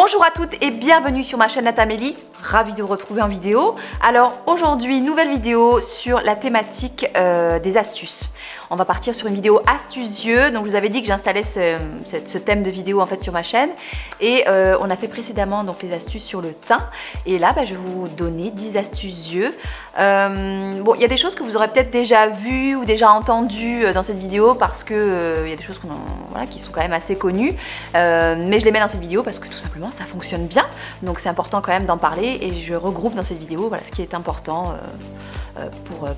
Bonjour à toutes et bienvenue sur ma chaîne Natamélie, ravie de vous retrouver en vidéo. Alors aujourd'hui, nouvelle vidéo sur la thématique des astuces. On va partir sur une vidéo astucieux, donc je vous avais dit que j'installais ce thème de vidéo en fait sur ma chaîne. Et on a fait précédemment donc les astuces sur le teint. Et là, je vais vous donner 10 astucieux. Bon, il y a des choses que vous aurez peut-être déjà vues ou déjà entendues dans cette vidéo parce que il y a des choses qui sont quand même assez connues. Mais je les mets dans cette vidéo parce que tout simplement ça fonctionne bien. Donc c'est important quand même d'en parler et je regroupe dans cette vidéo ce qui est important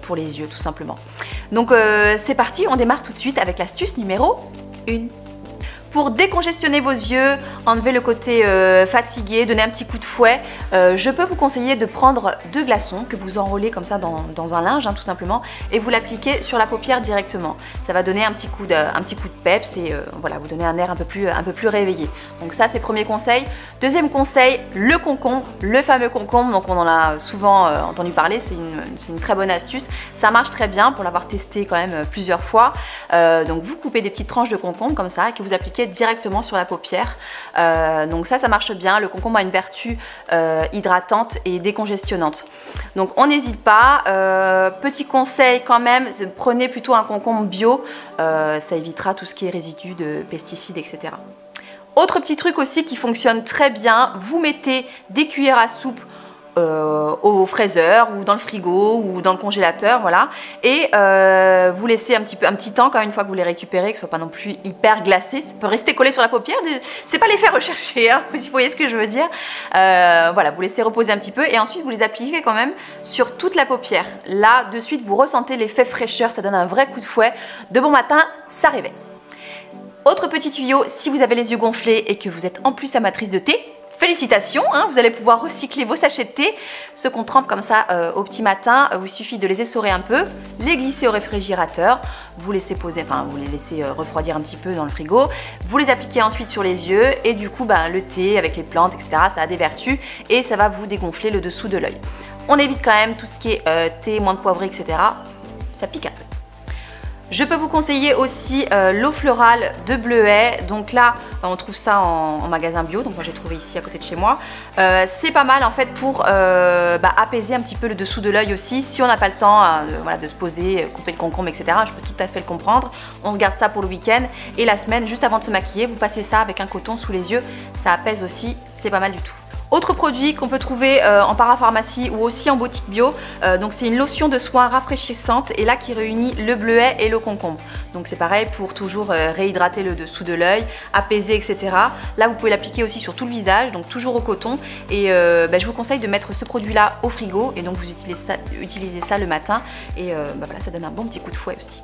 pour les yeux tout simplement. Donc c'est parti, on démarre tout de suite avec l'astuce numéro 1. Pour décongestionner vos yeux, enlever le côté fatigué, donner un petit coup de fouet, je peux vous conseiller de prendre 2 glaçons que vous enrôlez comme ça dans un linge tout simplement et vous l'appliquez sur la paupière directement. Ça va donner un petit coup de peps et voilà, vous donner un air un peu plus réveillé. Donc ça c'est le premier conseil. Deuxième conseil, le concombre, le fameux concombre. Donc on en a souvent entendu parler, c'est une très bonne astuce. Ça marche très bien pour l'avoir testé quand même plusieurs fois. Donc vous coupez des petites tranches de concombre comme ça et que vous appliquez directement sur la paupière. Donc ça marche bien. Le concombre a une vertu hydratante et décongestionnante. Donc on n'hésite pas. Petit conseil quand même, prenez plutôt un concombre bio. Ça évitera tout ce qui est résidus de pesticides, etc. Autre petit truc aussi qui fonctionne très bien, vous mettez des cuillères à soupe au fraiseur ou dans le frigo ou dans le congélateur, voilà, et vous laissez un petit temps quand même une fois que vous les récupérez, que ce soit pas non plus hyper glacé, ça peut rester collé sur la paupière, c'est pas l'effet recherché, hein, vous voyez ce que je veux dire. Voilà, vous laissez reposer un petit peu et ensuite vous les appliquez quand même sur toute la paupière. Là, de suite, vous ressentez l'effet fraîcheur, ça donne un vrai coup de fouet. De bon matin, ça réveille. Autre petit tuyau, si vous avez les yeux gonflés et que vous êtes en plus amatrice de thé, félicitations, hein, vous allez pouvoir recycler vos sachets de thé, ceux qu'on trempe comme ça au petit matin. Il suffit de les essorer un peu, les glisser au réfrigérateur, vous laissez poser, vous les laissez refroidir un petit peu dans le frigo, vous les appliquez ensuite sur les yeux et du coup le thé avec les plantes, etc., ça a des vertus et ça va vous dégonfler le dessous de l'œil. On évite quand même tout ce qui est thé, menthe poivrée, etc., ça pique un peu. Je peux vous conseiller aussi l'eau florale de Bleuet. Donc là, on trouve ça en magasin bio. Donc moi j'ai trouvé ici à côté de chez moi. C'est pas mal en fait pour apaiser un petit peu le dessous de l'œil aussi. Si on n'a pas le temps de se poser, couper le concombre, etc. Je peux tout à fait le comprendre. On se garde ça pour le week-end. Et la semaine, juste avant de se maquiller, vous passez ça avec un coton sous les yeux. Ça apaise aussi, c'est pas mal du tout. Autre produit qu'on peut trouver en parapharmacie ou aussi en boutique bio, donc c'est une lotion de soin rafraîchissante et là qui réunit le bleuet et le concombre. Donc c'est pareil pour toujours réhydrater le dessous de l'œil, apaiser, etc. Là vous pouvez l'appliquer aussi sur tout le visage, donc toujours au coton. Et je vous conseille de mettre ce produit là au frigo et donc vous utilisez ça le matin et voilà, ça donne un bon petit coup de fouet aussi.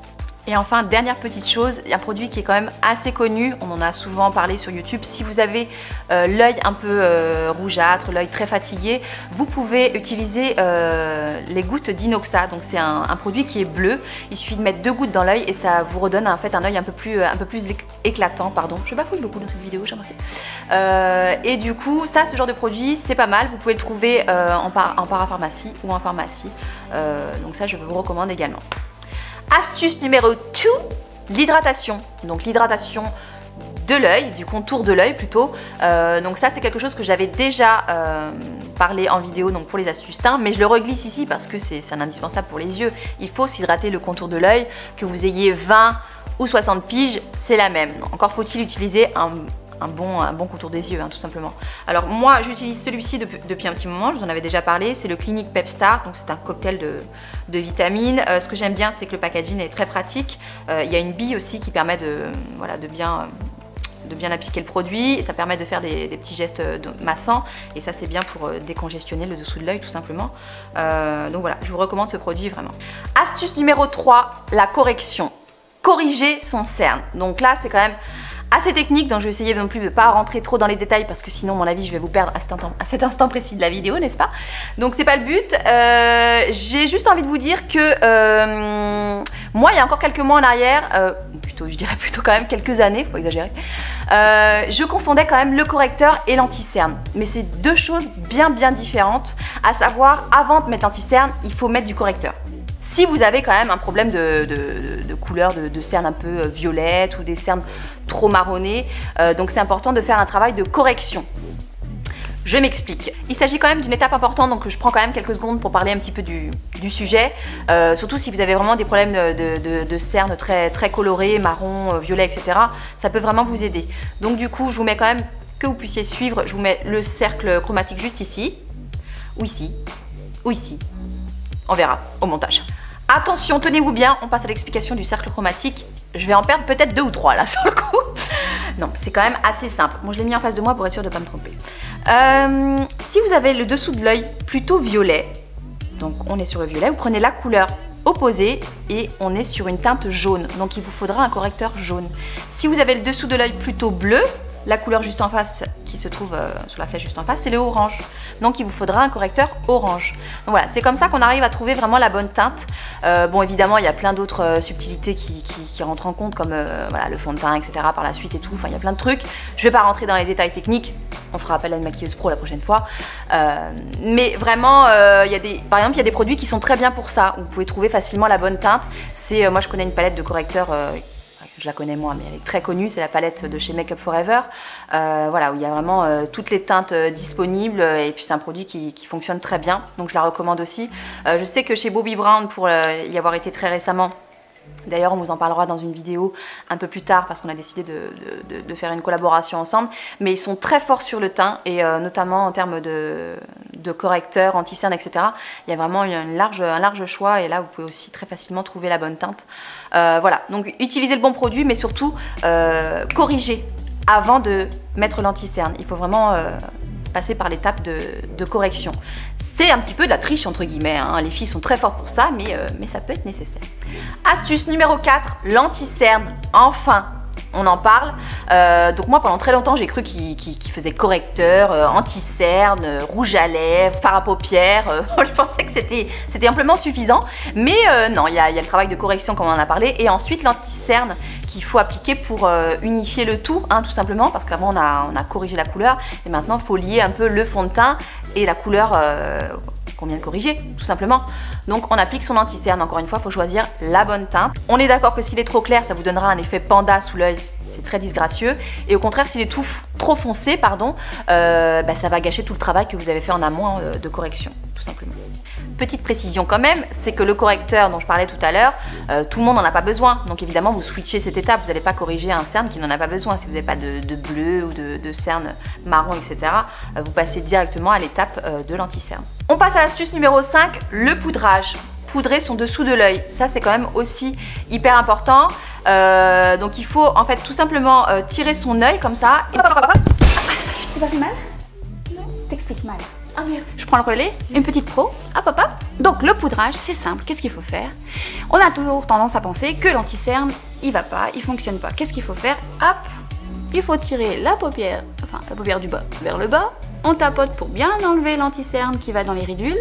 Et enfin, dernière petite chose, il y a un produit qui est quand même assez connu, on en a souvent parlé sur YouTube. Si vous avez l'œil un peu rougeâtre, l'œil très fatigué, vous pouvez utiliser les gouttes d'Inoxa. Donc c'est un produit qui est bleu, il suffit de mettre 2 gouttes dans l'œil et ça vous redonne en fait un œil un peu plus éclatant. Pardon, je bafouille beaucoup dans cette vidéo, j'ai remarqué. Et du coup, ce genre de produit, c'est pas mal, vous pouvez le trouver en parapharmacie ou en pharmacie. Donc ça, je vous recommande également. Astuce numéro 2, l'hydratation. Donc l'hydratation de l'œil, du contour de l'œil plutôt. Donc ça c'est quelque chose que j'avais déjà parlé en vidéo donc pour les astuces teint, mais je le reglisse ici parce que c'est un indispensable pour les yeux. Il faut s'hydrater le contour de l'œil, que vous ayez 20 ou 60 piges, c'est la même. Encore faut-il utiliser un bon contour des yeux, tout simplement. Alors moi j'utilise celui-ci depuis un petit moment, je vous en avais déjà parlé, c'est le Clinique Pepstar, donc c'est un cocktail de vitamines. Ce que j'aime bien c'est que le packaging est très pratique, il y a une bille aussi qui permet de bien appliquer le produit, et ça permet de faire des petits gestes massants et ça c'est bien pour décongestionner le dessous de l'œil tout simplement. Donc voilà, je vous recommande ce produit vraiment. Astuce numéro 3, la correction. Corriger son cerne. Donc là c'est quand même assez technique, donc je vais essayer non plus de ne pas rentrer trop dans les détails parce que sinon, à mon avis, je vais vous perdre à cet instant précis de la vidéo, n'est-ce pas? Donc c'est pas le but. J'ai juste envie de vous dire que moi, il y a encore quelques mois en arrière, je dirais plutôt quand même quelques années, faut exagérer, je confondais quand même le correcteur et l'anti-cerne. Mais c'est deux choses bien différentes, à savoir, avant de mettre l'anti-cerne, il faut mettre du correcteur. Si vous avez quand même un problème de couleur de cernes un peu violette ou des cernes trop marronnées, donc c'est important de faire un travail de correction. Je m'explique. Il s'agit quand même d'une étape importante, donc je prends quand même quelques secondes pour parler un petit peu du sujet. Surtout si vous avez vraiment des problèmes de cernes très colorés, marron, violet, etc. Ça peut vraiment vous aider. Donc du coup, je vous mets quand même, que vous puissiez suivre, je vous mets le cercle chromatique juste ici, ou ici, ou ici. On verra au montage. Attention, tenez-vous bien, on passe à l'explication du cercle chromatique. Je vais en perdre peut-être 2 ou 3 là sur le coup. Non, c'est quand même assez simple. Moi, je l'ai mis en face de moi pour être sûre de ne pas me tromper. Si vous avez le dessous de l'œil plutôt violet, donc on est sur le violet, vous prenez la couleur opposée et on est sur une teinte jaune. Donc il vous faudra un correcteur jaune. Si vous avez le dessous de l'œil plutôt bleu, la couleur juste en face qui se trouve sur la flèche juste en face, c'est le orange. Donc il vous faudra un correcteur orange. Donc voilà, c'est comme ça qu'on arrive à trouver vraiment la bonne teinte. Bon, évidemment, il y a plein d'autres subtilités qui rentrent en compte, comme voilà, le fond de teint, etc. par la suite et tout. Enfin, il y a plein de trucs. Je vais pas rentrer dans les détails techniques. On fera appel à une maquilleuse pro la prochaine fois. Mais vraiment, par exemple, il y a des produits qui sont très bien pour ça. Vous pouvez trouver facilement la bonne teinte. Moi, je connais une palette de correcteurs. Je la connais moi, mais elle est très connue, c'est la palette de chez Make Up For Ever, voilà, où il y a vraiment toutes les teintes disponibles, et puis c'est un produit qui fonctionne très bien, donc je la recommande aussi. Je sais que chez Bobbi Brown, pour y avoir été très récemment, d'ailleurs, on vous en parlera dans une vidéo un peu plus tard parce qu'on a décidé de faire une collaboration ensemble. Mais ils sont très forts sur le teint et notamment en termes de correcteurs, anti-cernes, etc. Il y a vraiment un large choix et là, vous pouvez aussi très facilement trouver la bonne teinte. Voilà, donc utilisez le bon produit mais surtout corrigez avant de mettre l'anti-cerne. Il faut vraiment passer par l'étape de correction. C'est un petit peu de la triche entre guillemets, hein. Les filles sont très fortes pour ça, mais ça peut être nécessaire. Astuce numéro 4, l'anti-cerne. Enfin, on en parle. Donc moi pendant très longtemps j'ai cru qu'il faisait correcteur, anti-cerne, rouge à lèvres, fard à paupières. Je pensais que c'était amplement suffisant. Mais non, il y a le travail de correction comme on en a parlé. Et ensuite l'anti-cerne qu'il faut appliquer pour unifier le tout, hein, tout simplement. Parce qu'avant on a corrigé la couleur. Et maintenant il faut lier un peu le fond de teint et la couleur qu'on vient de corriger, tout simplement. Donc on applique son anti-cerne, encore une fois, il faut choisir la bonne teinte. On est d'accord que s'il est trop clair, ça vous donnera un effet panda sous l'œil, c'est très disgracieux. Et au contraire, s'il est trop foncé, pardon, ça va gâcher tout le travail que vous avez fait en amont de correction, tout simplement. Petite précision quand même, c'est que le correcteur dont je parlais tout à l'heure, tout le monde n'en a pas besoin. Donc évidemment, vous switchez cette étape, vous n'allez pas corriger un cerne qui n'en a pas besoin. Si vous n'avez pas de bleu ou de cerne marron, etc., vous passez directement à l'étape de l'anti-cerne. On passe à l'astuce numéro 5, le poudrage. Poudrer son dessous de l'œil, ça c'est quand même aussi hyper important. Donc il faut en fait tout simplement tirer son œil comme ça. Et... Tu vas faire mal? Non, t'expliques mal. Ah merde. Je prends le relais, une petite pro, hop hop hop. Donc le poudrage, c'est simple, qu'est-ce qu'il faut faire? On a toujours tendance à penser que l'anti-cerne, il va pas, il fonctionne pas. Qu'est-ce qu'il faut faire? Hop, il faut tirer la paupière, enfin la paupière du bas vers le bas. On tapote pour bien enlever l'anti-cerne qui va dans les ridules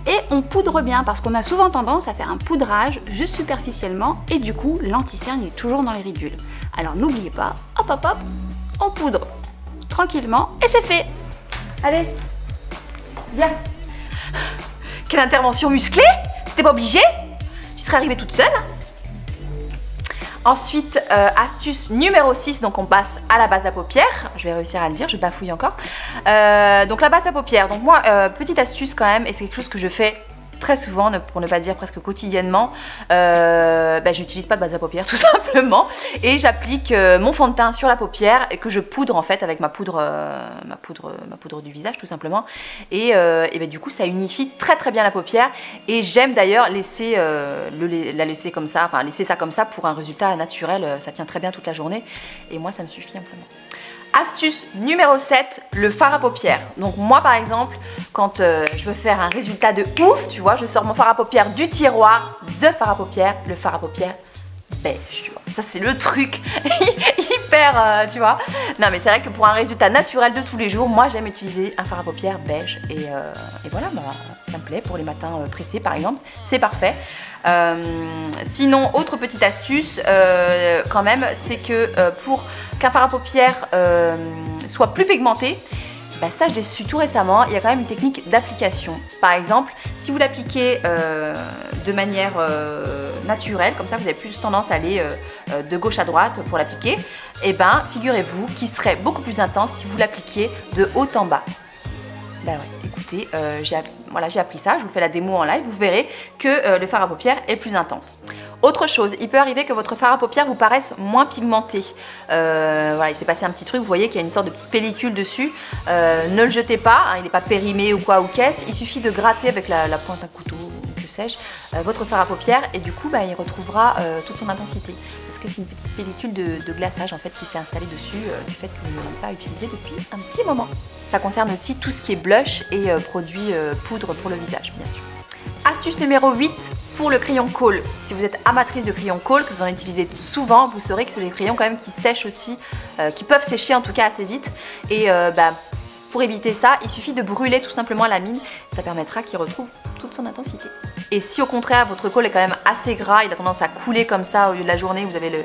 et on poudre bien parce qu'on a souvent tendance à faire un poudrage juste superficiellement et du coup l'anti-cerne est toujours dans les ridules. Alors n'oubliez pas, hop hop hop, on poudre tranquillement et c'est fait. Allez, viens. Quelle intervention musclée! C'était pas obligé! J'y serais arrivée toute seule. Ensuite, astuce numéro 6, donc on passe à la base à paupières. Je vais réussir à le dire, je bafouille encore. Donc la base à paupières, donc moi, petite astuce quand même, et c'est quelque chose que je fais très souvent, pour ne pas dire presque quotidiennement, je n'utilise pas de base à paupières tout simplement, et j'applique mon fond de teint sur la paupière et que je poudre en fait avec ma poudre du visage tout simplement, et du coup ça unifie très très bien la paupière, et j'aime d'ailleurs laisser la laisser comme ça, enfin laisser ça comme ça pour un résultat naturel, ça tient très bien toute la journée, et moi ça me suffit amplement. Astuce numéro 7, le fard à paupières. Donc moi par exemple, quand je veux faire un résultat de ouf, tu vois, je sors mon fard à paupières du tiroir, le fard à paupières beige, tu vois. Ça c'est le truc hyper, tu vois. Non mais c'est vrai que pour un résultat naturel de tous les jours, moi j'aime utiliser un fard à paupières beige. Et voilà, ça me plaît pour les matins pressés par exemple, c'est parfait. Sinon, autre petite astuce quand même, c'est que pour qu'un fard à paupières soit plus pigmenté, ça je l'ai su tout récemment, il y a quand même une technique d'application. Par exemple, si vous l'appliquez de manière naturelle, comme ça vous avez plus tendance à aller de gauche à droite pour l'appliquer, et figurez-vous qu'il serait beaucoup plus intense si vous l'appliquiez de haut en bas. Bah ouais, écoutez, j'ai appris ça, je vous fais la démo en live, vous verrez que le fard à paupières est plus intense. Autre chose, il peut arriver que votre fard à paupières vous paraisse moins pigmenté. Voilà, il s'est passé un petit truc, vous voyez qu'il y a une sorte de petite pellicule dessus. Ne le jetez pas, hein, il n'est pas périmé ou quoi ou qu'est-ce, il suffit de gratter avec la pointe d'un couteau, que sais-je, votre fard à paupières et du coup bah, il retrouvera toute son intensité. Parce que c'est une petite pellicule de glaçage en fait qui s'est installée dessus du fait que vous ne l'avez pas utilisé depuis un petit moment. Ça concerne aussi tout ce qui est blush et produits poudre pour le visage, bien sûr. Astuce numéro 8 pour le crayon Kohl. Si vous êtes amatrice de crayon Kohl, que vous en utilisez souvent, vous saurez que c'est des crayons quand même qui sèchent aussi, qui peuvent sécher en tout cas assez vite. Et pour éviter ça, il suffit de brûler tout simplement la mine. Ça permettra qu'il retrouve toute son intensité. Et si au contraire votre Kohl est quand même assez gras, il a tendance à couler comme ça au lieu de la journée, vous avez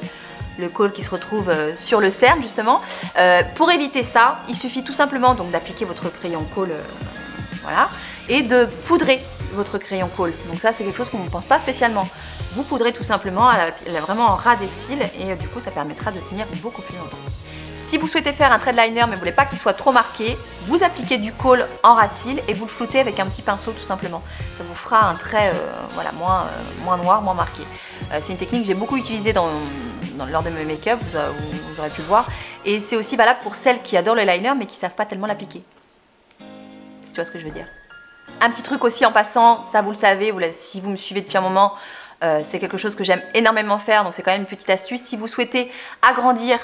le Kohl qui se retrouve sur le cerne justement. Pour éviter ça, il suffit tout simplement donc d'appliquer votre crayon Kohl, voilà, et de poudrer votre crayon Kohl. Donc ça c'est quelque chose qu'on ne pense pas spécialement. Vous poudrez tout simplement, elle est vraiment en ras des cils et du coup ça permettra de tenir beaucoup plus longtemps. Si vous souhaitez faire un trait de liner mais vous ne voulez pas qu'il soit trop marqué, vous appliquez du Kohl en ras de cils et vous le floutez avec un petit pinceau tout simplement. Ça vous fera un trait voilà, moins noir, moins marqué. C'est une technique que j'ai beaucoup utilisée lors de mes make-up, vous aurez pu le voir. Et c'est aussi valable pour celles qui adorent le liner mais qui ne savent pas tellement l'appliquer. Si tu vois ce que je veux dire. Un petit truc aussi en passant, ça vous le savez, si vous me suivez depuis un moment, c'est quelque chose que j'aime énormément faire, donc c'est quand même une petite astuce. Si vous souhaitez agrandir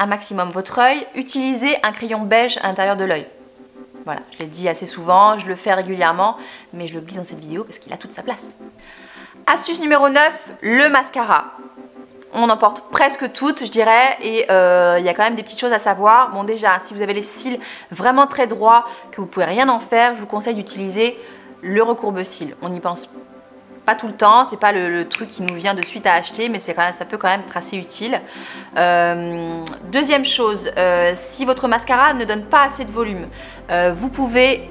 un maximum votre œil, utilisez un crayon beige à l'intérieur de l'œil. Voilà, je l'ai dit assez souvent, je le fais régulièrement, mais je le glisse dans cette vidéo parce qu'il a toute sa place. Astuce numéro 9, le mascara. On en porte presque toutes, je dirais, et il y a quand même des petites choses à savoir. Bon déjà, si vous avez les cils vraiment très droits, que vous ne pouvez rien en faire, je vous conseille d'utiliser le recourbe-cils. On n'y pense pas tout le temps, c'est pas le truc qui nous vient de suite à acheter, mais ça peut quand même être assez utile. Deuxième chose, si votre mascara ne donne pas assez de volume, vous pouvez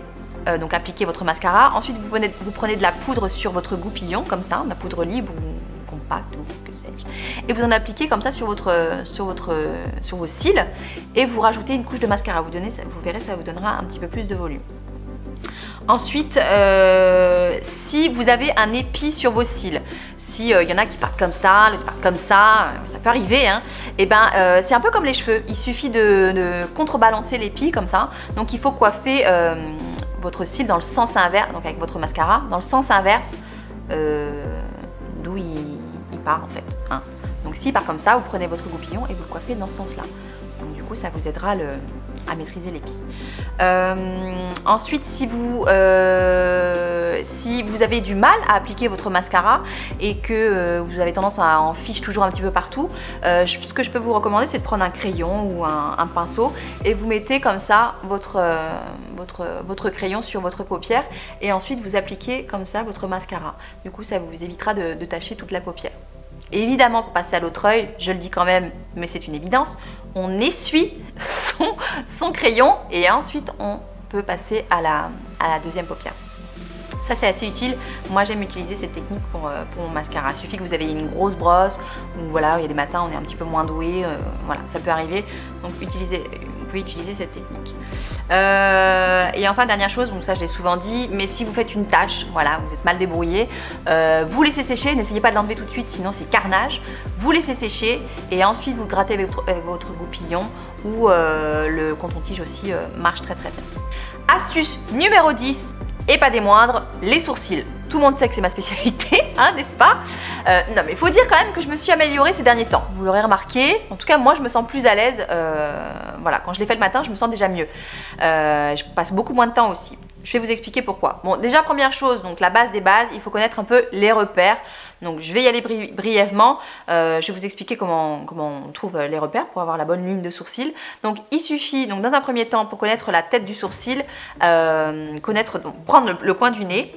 donc appliquer votre mascara. Ensuite, vous prenez de la poudre sur votre goupillon, comme ça, de la poudre libre ou compacte ou que sais-je. Et vous en appliquez comme ça sur vos cils et vous rajoutez une couche de mascara. Vous verrez, ça vous donnera un petit peu plus de volume. Ensuite, si vous avez un épi sur vos cils, si y en a qui partent comme ça, l'autre partent comme ça peut arriver, hein, et ben c'est un peu comme les cheveux. Il suffit de contrebalancer l'épi comme ça. Donc il faut coiffer votre cil dans le sens inverse, donc avec votre mascara, dans le sens inverse d'où il part en fait. Hein. Donc s'il part comme ça, vous prenez votre goupillon et vous le coiffez dans ce sens-là. Donc du coup, ça vous aidera à maîtriser l'épi. Ensuite, si vous avez du mal à appliquer votre mascara et que vous avez tendance à en fiche toujours un petit peu partout, ce que je peux vous recommander, c'est de prendre un crayon ou un pinceau et vous mettez comme ça votre crayon sur votre paupière et ensuite vous appliquez comme ça votre mascara. Du coup, ça vous évitera de tacher toute la paupière. Et évidemment, pour passer à l'autre œil, je le dis quand même, mais c'est une évidence, on essuie son crayon et ensuite on peut passer à la deuxième paupière. Ça c'est assez utile, moi j'aime utiliser cette technique pour mon mascara. Il suffit que vous avez une grosse brosse, ou voilà, il y a des matins on est un petit peu moins doué, voilà, ça peut arriver, donc vous pouvez utiliser cette technique. Et enfin dernière chose, donc ça je l'ai souvent dit, mais si vous faites une tâche, voilà, vous êtes mal débrouillé, vous laissez sécher, n'essayez pas de l'enlever tout de suite sinon c'est carnage, vous laissez sécher et ensuite vous grattez avec votre goupillon ou le coton-tige aussi marche très très bien. Astuce numéro 10, et pas des moindres, les sourcils. Tout le monde sait que c'est ma spécialité, hein, n'est-ce pas? Non, mais il faut dire quand même que je me suis améliorée ces derniers temps. Vous l'aurez remarqué. En tout cas, moi, je me sens plus à l'aise. Voilà, quand je l'ai fait le matin, je me sens déjà mieux. Je passe beaucoup moins de temps aussi. Je vais vous expliquer pourquoi. Bon, déjà, première chose, donc la base des bases, il faut connaître un peu les repères. Donc, je vais y aller brièvement. Je vais vous expliquer comment on trouve les repères pour avoir la bonne ligne de sourcil. Donc, il suffit, donc, dans un premier temps, pour connaître la tête du sourcil, prendre le coin du nez,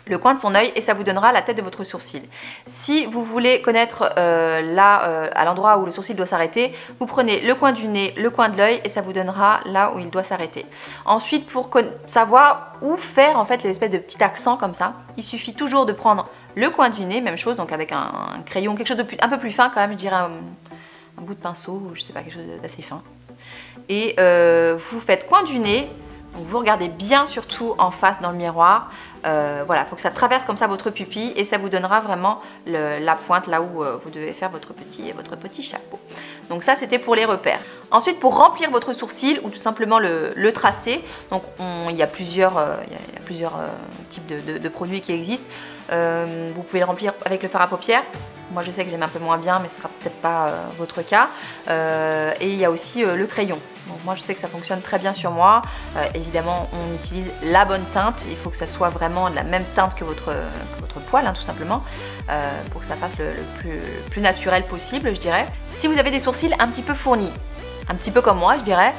le coin de son œil et ça vous donnera la tête de votre sourcil. Si vous voulez connaître à l'endroit où le sourcil doit s'arrêter, vous prenez le coin du nez, le coin de l'œil et ça vous donnera là où il doit s'arrêter. Ensuite, pour savoir où faire en fait l'espèce de petit accent comme ça, il suffit toujours de prendre le coin du nez, même chose, donc avec un crayon, quelque chose un peu plus fin quand même, je dirais un bout de pinceau ou je sais pas, quelque chose d'assez fin. Et vous faites coin du nez, Donc vous regardez bien surtout en face dans le miroir. Voilà, il faut que ça traverse comme ça votre pupille et ça vous donnera vraiment la pointe là où vous devez faire votre petit chapeau. Donc ça c'était pour les repères. Ensuite pour remplir votre sourcil ou tout simplement le tracer, donc il y a plusieurs types de produits qui existent. Vous pouvez le remplir avec le fard à paupières. Moi je sais que j'aime un peu moins bien mais ce sera peut-être pas votre cas. Et il y a aussi le crayon. Donc moi je sais que ça fonctionne très bien sur moi. Évidemment on utilise la bonne teinte. Il faut que ça soit vraiment de la même teinte que votre poil hein, tout simplement. Pour que ça fasse le plus naturel possible je dirais. Si vous avez des sourcils un petit peu fournis, un petit peu comme moi je dirais,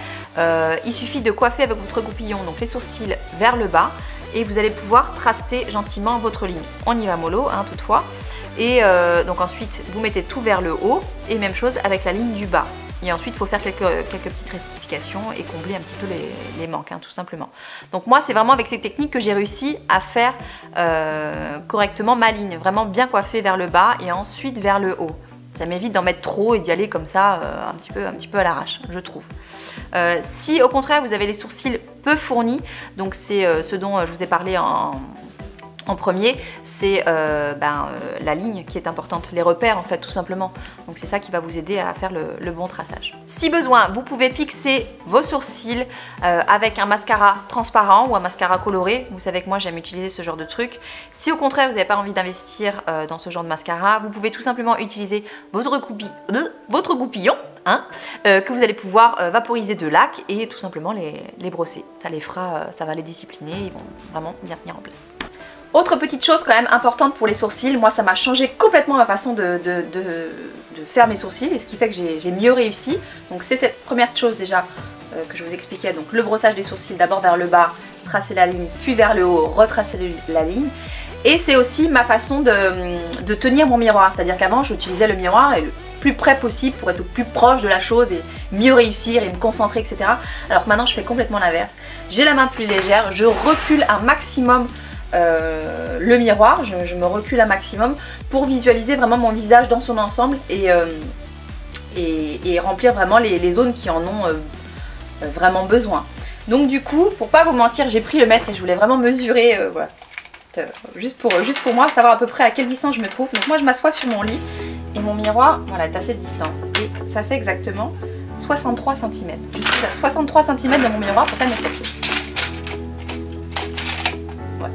il suffit de coiffer avec votre goupillon donc les sourcils vers le bas et vous allez pouvoir tracer gentiment votre ligne. On y va mollo hein, toutefois. Et donc ensuite vous mettez tout vers le haut et même chose avec la ligne du bas. Et ensuite il faut faire quelques petites rectifications et combler un petit peu les manques hein, tout simplement. Donc moi c'est vraiment avec ces techniques que j'ai réussi à faire correctement ma ligne, vraiment bien coiffée vers le bas et ensuite vers le haut. Ça m'évite d'en mettre trop et d'y aller comme ça un petit peu à l'arrache, je trouve. Si au contraire vous avez les sourcils peu fournis, donc c'est ce dont je vous ai parlé en premier, c'est la ligne qui est importante, les repères en fait tout simplement. Donc c'est ça qui va vous aider à faire le bon traçage. Si besoin, vous pouvez fixer vos sourcils avec un mascara transparent ou un mascara coloré. Vous savez que moi j'aime utiliser ce genre de truc. Si au contraire vous n'avez pas envie d'investir dans ce genre de mascara, vous pouvez tout simplement utiliser votre goupillon hein, que vous allez pouvoir vaporiser de lac et tout simplement les brosser. Ça les fera, ça va les discipliner, ils vont vraiment bien tenir en place. Autre petite chose quand même importante pour les sourcils, moi ça m'a changé complètement ma façon de faire mes sourcils et ce qui fait que j'ai mieux réussi. Donc c'est cette première chose déjà que je vous expliquais, donc le brossage des sourcils d'abord vers le bas, tracer la ligne, puis vers le haut, retracer la ligne. Et c'est aussi ma façon de tenir mon miroir, c'est-à-dire qu'avant j'utilisais le miroir et le plus près possible pour être au plus proche de la chose et mieux réussir et me concentrer etc. Alors que maintenant je fais complètement l'inverse. J'ai la main plus légère, je recule un maximum le miroir, je me recule un maximum pour visualiser vraiment mon visage dans son ensemble et remplir vraiment les zones qui en ont vraiment besoin. Donc du coup, pour pas vous mentir, j'ai pris le mètre et je voulais vraiment mesurer, voilà, juste pour moi, savoir à peu près à quelle distance je me trouve. Donc moi je m'assois sur mon lit et mon miroir, voilà, est à cette distance et ça fait exactement 63 cm. Je suis à 63 cm dans mon miroir pour faire mes sourcils. Ouais.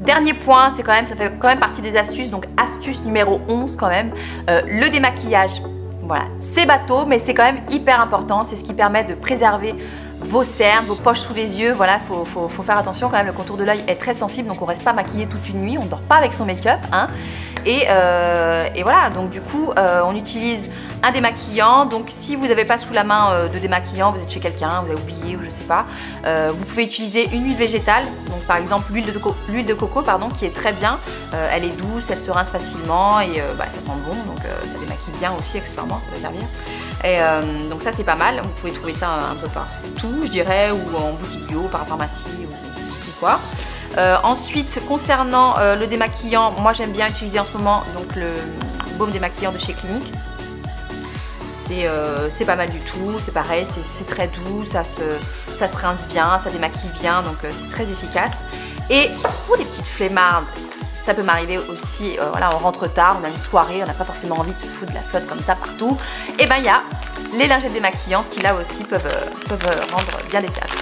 Dernier point, c'est quand même, ça fait quand même partie des astuces, donc astuce numéro 11 quand même, le démaquillage. Voilà, c'est bateau, mais c'est quand même hyper important, c'est ce qui permet de préserver vos cernes, vos poches sous les yeux. Voilà, faut faire attention quand même, le contour de l'œil est très sensible, donc on reste pas maquillé toute une nuit, on ne dort pas avec son make-up, hein. Et voilà, donc du coup, on utilise un démaquillant. Donc si vous n'avez pas sous la main de démaquillant, vous êtes chez quelqu'un, vous avez oublié ou je sais pas, vous pouvez utiliser une huile végétale, donc par exemple l'huile de coco pardon, qui est très bien, elle est douce, elle se rince facilement et ça sent bon, donc ça démaquille bien aussi accessoirement, ça va servir. Et donc ça c'est pas mal, vous pouvez trouver ça un peu partout je dirais, ou en boutique bio, parapharmacie ou quoi. Ensuite concernant le démaquillant, moi j'aime bien utiliser en ce moment donc le baume démaquillant de chez Clinique. C'est pas mal du tout, c'est pareil, c'est très doux, ça se rince bien, ça démaquille bien, donc c'est très efficace. Et pour les petites flemmardes, ça peut m'arriver aussi, voilà, on rentre tard, on a une soirée, on n'a pas forcément envie de se foutre de la flotte comme ça partout. Et ben il y a les lingettes démaquillantes qui là aussi peuvent rendre bien des services.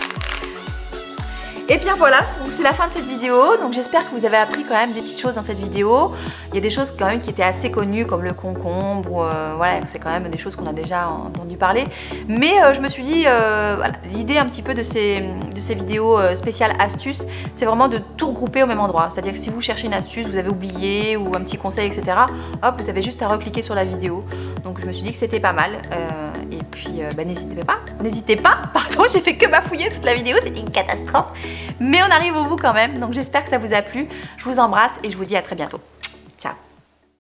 Et bien voilà, c'est la fin de cette vidéo, donc j'espère que vous avez appris quand même des petites choses dans cette vidéo. Il y a des choses quand même qui étaient assez connues comme le concombre, voilà, c'est quand même des choses qu'on a déjà entendu parler. Mais je me suis dit, voilà, l'idée un petit peu de ces vidéos spéciales astuces, c'est vraiment de tout regrouper au même endroit. C'est-à-dire que si vous cherchez une astuce, vous avez oublié ou un petit conseil, etc., hop, vous avez juste à recliquer sur la vidéo. Donc je me suis dit que c'était pas mal. Et puis n'hésitez pas, pardon, j'ai fait que bafouiller toute la vidéo, c'était une catastrophe. Mais on arrive au bout quand même, donc j'espère que ça vous a plu. Je vous embrasse et je vous dis à très bientôt.